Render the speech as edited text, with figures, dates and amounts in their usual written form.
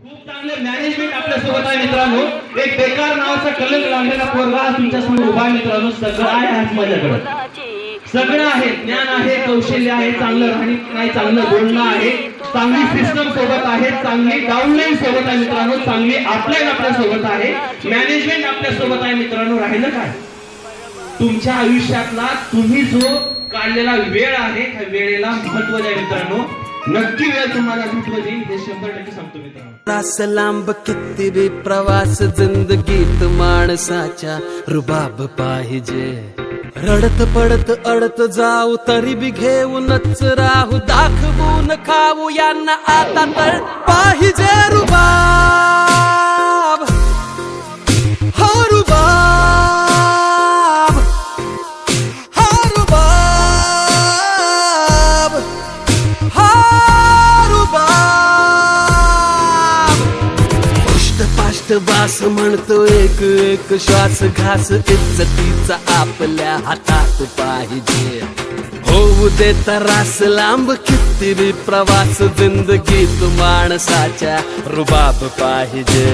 खूप चांगले मॅनेजमेंट आपल्या सोबत आहे मित्रांनो. एक बेकार नावाचा कलंक लागलेला पोरगा आज तुमच्या समोर उभा आहे मित्रांनो. सगळं आहे आज माझ्याकडे, सगळं आहे, ज्ञान आहे, कौशल्य आहे, चांगलं राहणी नाही, चांगलं बोलणं आहे, चांगली सिस्टम सोबत आहे, चांगली डाऊनलाईन सोबत आहे मित्रांनो, चांगली अपलाईन आपल्या सोबत आहे, मॅनेजमेंट आपल्या सोबत आहे मित्रांनो. राहिलं काय तुमच्या आयुष्यातला तुम्ही जो काढलेला वेळ आहे त्या वेळेला महत्व द्या मित्रांनो. नक्की वेळ तुम्हाला महत्व देईल हे 100% सांगतो मित्रांनो. रास लांब किती बी प्रवास जिंदगीत माणसाच्या रुबाब पाहिजे. रडत पडत अडत जाऊ तरी बी घेऊनच राहू, दाखवून खाऊ यांना आता तर पाहिजे रुबाब. हो रुबाब, हो रुबाब, हो रुबाब. पाष्ट बास म्हणतो एक एक श्वास घास इज्जतीचा आपल्या हातात पाहिजे. होऊ दे तरास लांब किती बी प्रवास जिंदगीत माणसाच्या रुबाब पाहिजे.